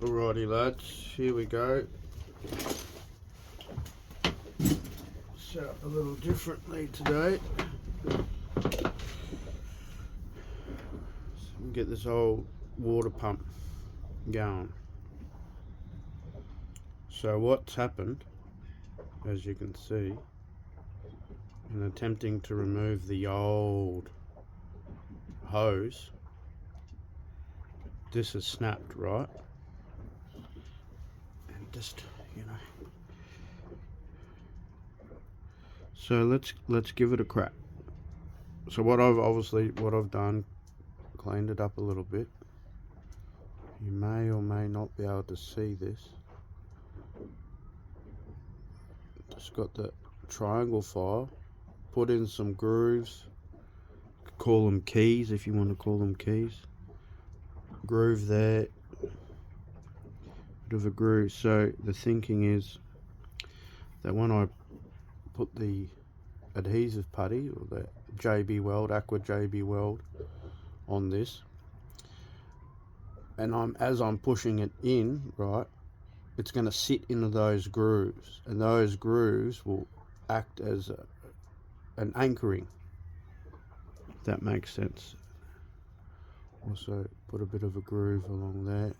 Alrighty lads, here we go. Set up a little differently today. So we can get this old water pump going. So what's happened, as you can see, in attempting to remove the old hose, this has snapped, right? And just, you know. So let's give it a crack. So what I've done, cleaned it up a little bit. You may or may not be able to see this. Just got the triangle file, put in some grooves, call them keys if you want to call them keys. Groove there, bit of a groove. So the thinking is that when I put the adhesive putty or the JB Weld, Aqua JB Weld on this, and as I'm pushing it in, right, it's going to sit into those grooves, and those grooves will act as an anchoring, if that makes sense. Also put a bit of a groove along there and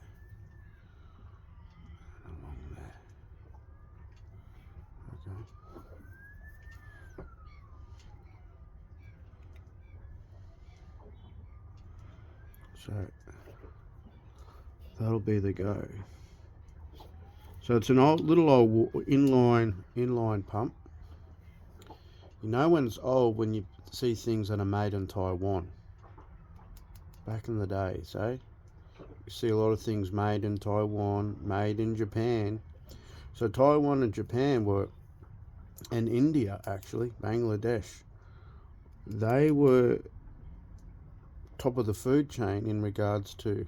along there. Okay. So that'll be the go. So it's an old inline pump. You know when it's old when you see things that are made in Taiwan. Back in the days, eh? You see a lot of things made in Taiwan, made in Japan. So Taiwan and Japan were, and India actually, Bangladesh, they were top of the food chain in regards to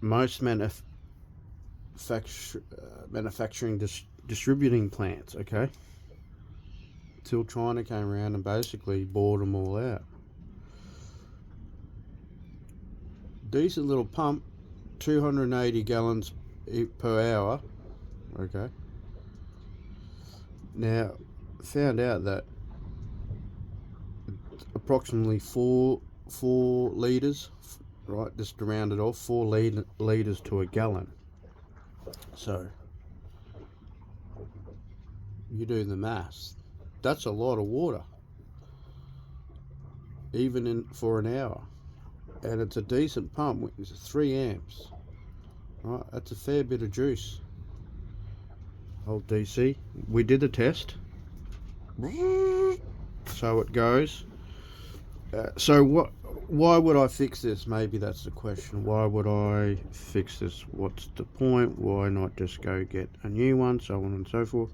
most manufacturing distributing plants, okay? Till China came around and basically bought them all out. Decent little pump, 280 gallons per hour, okay? Now, found out that approximately 4 litres, right, just to round it off, 4 litres to a gallon. So, you do the maths. That's a lot of water, even for an hour. And it's a decent pump, it's 3 amps. Right, that's a fair bit of juice. Old DC. We did a test. So it goes. Why would I fix this? Maybe that's the question. Why would I fix this? What's the point? Why not just go get a new one? So on and so forth.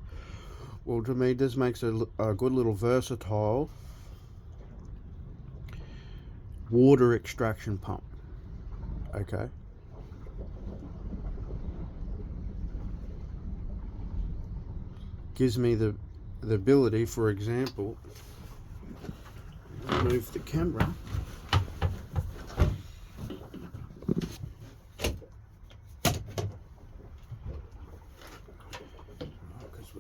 Well, to me, this makes a good little versatile water extraction pump. Okay. Gives me the ability, for example, move the camera. Because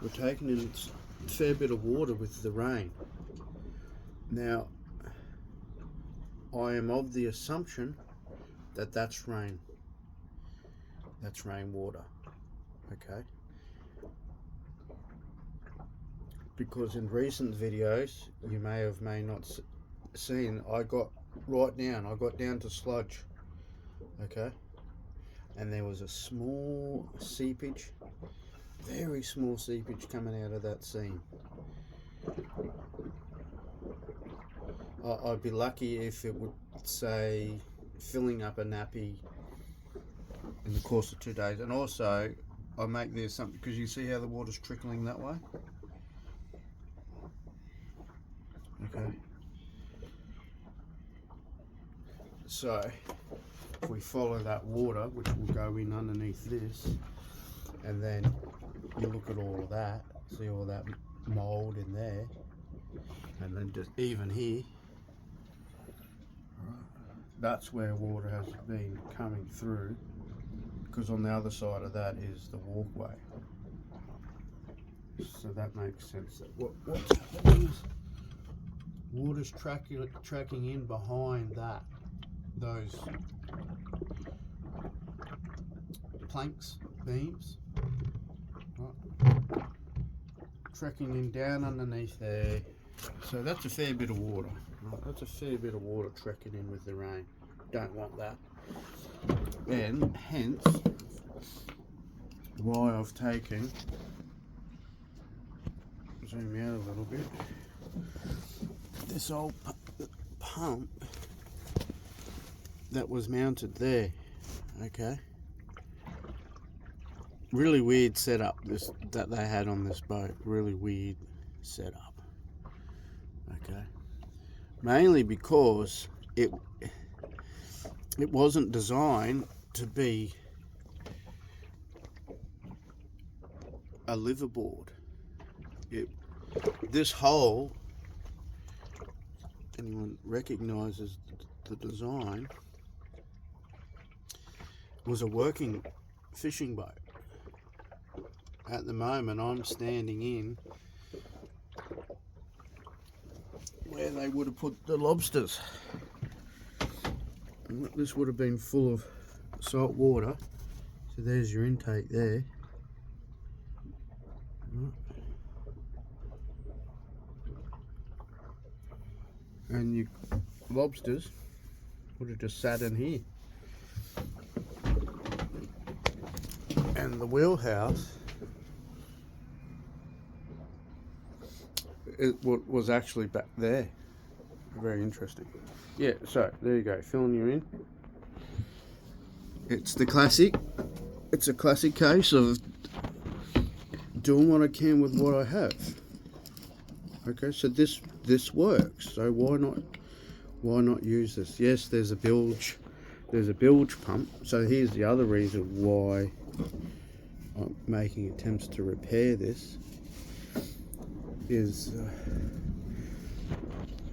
we're taking in a fair bit of water with the rain. Now, I am of the assumption that that's rain. That's rainwater. Okay. Because in recent videos, you may not seen, I got down to sludge. Okay. And there was a small seepage, very small seepage coming out of that seam. I'd be lucky if it would say filling up a nappy in the course of 2 days. And also, I make this something, because you see how the water's trickling that way? Okay. So, if we follow that water, which will go in underneath this, and then you look at all of that, see all that mold in there, and then just even here, that's where water has been coming through, because on the other side of that is the walkway. So that makes sense. What's happening is water's tracking in behind those planks, beams, right? Tracking in down underneath there. So that's a fair bit of water. Right? That's a fair bit of water tracking in with the rain. Don't want that. And hence why I've taken, zoom out a little bit, this old pump that was mounted there. Okay, really weird setup that they had on this boat. Really weird setup. Okay, mainly because it wasn't designed to be a liverboard. This hole, anyone recognises the design, was a working fishing boat. At the moment I'm standing in where they would have put the lobsters. And this would have been full of salt water. So there's your intake there. And your lobsters would have just sat in here. And the wheelhouse, it was actually back there. Very interesting. Yeah, so there you go, filling you in. It's a classic case of doing what I can with what I have. Okay, so this works. So why not use this? Yes, there's a bilge pump. So here's the other reason why I'm making attempts to repair this is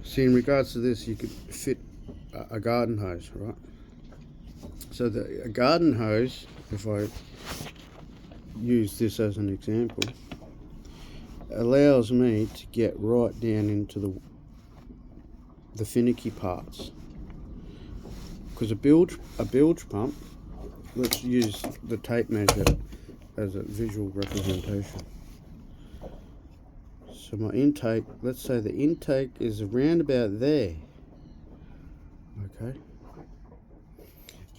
see, in regards to this, you could fit a garden hose, right? So a garden hose, if I use this as an example, allows me to get right down into the finicky parts. Because a bilge pump, let's use the tape measure as a visual representation. So my intake, let's say the intake is around about there, okay,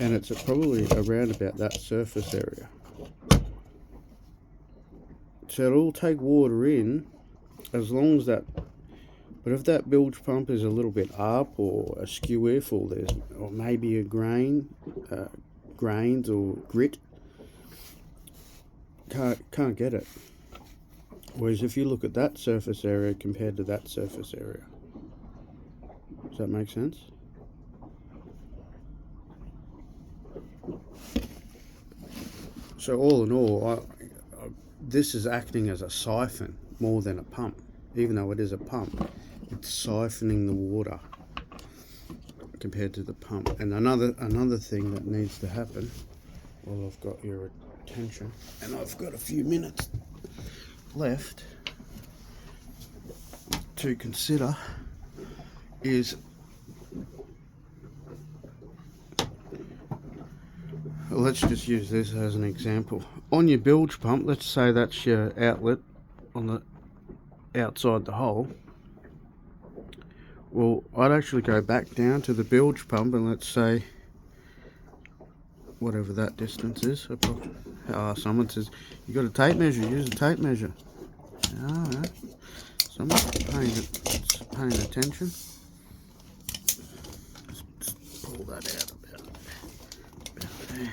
and it's probably around about that surface area. So it'll take water in as long as that, but if that bilge pump is a little bit up or askew if, or maybe a grains or grit, can't get it. Whereas if you look at that surface area compared to that surface area, does that make sense? So all in all, this is acting as a siphon more than a pump. Even though it is a pump, it's siphoning the water compared to the pump. And another thing that needs to happen, well, I've got your attention and I've got a few minutes left to consider, is let's just use this as an example. On your bilge pump, let's say that's your outlet on the outside the hole. Well, I'd actually go back down to the bilge pump and let's say whatever that distance is. Someone says you got a tape measure, use a tape measure. Alright, someone's paying attention. Just pull that out about there.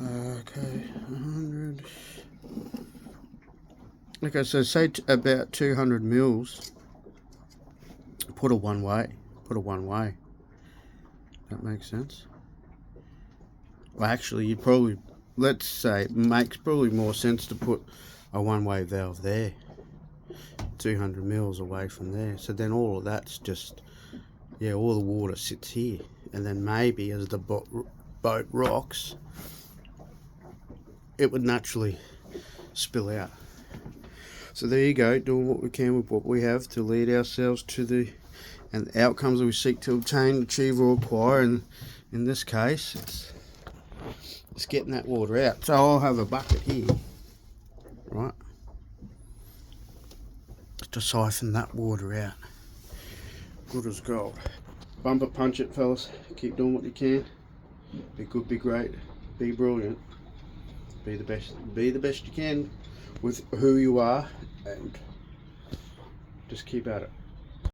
Okay, 100. Okay, so say about 200 mils. Put a one way. That makes sense. Well, actually, you'd probably, let's say, it makes probably more sense to put a one-way valve there. 200 mils away from there. So then all of that's just, yeah, all the water sits here, and then maybe as the boat rocks, it would naturally spill out. So there you go, doing what we can with what we have to lead ourselves to the outcomes that we seek to obtain, achieve, or acquire. And in this case, it's getting that water out. So I'll have a bucket here, right, to siphon that water out. Good as gold. Bumper punch it, fellas. Keep doing what you can. Be good, be great, be brilliant. Be the best you can with who you are, and just keep at it.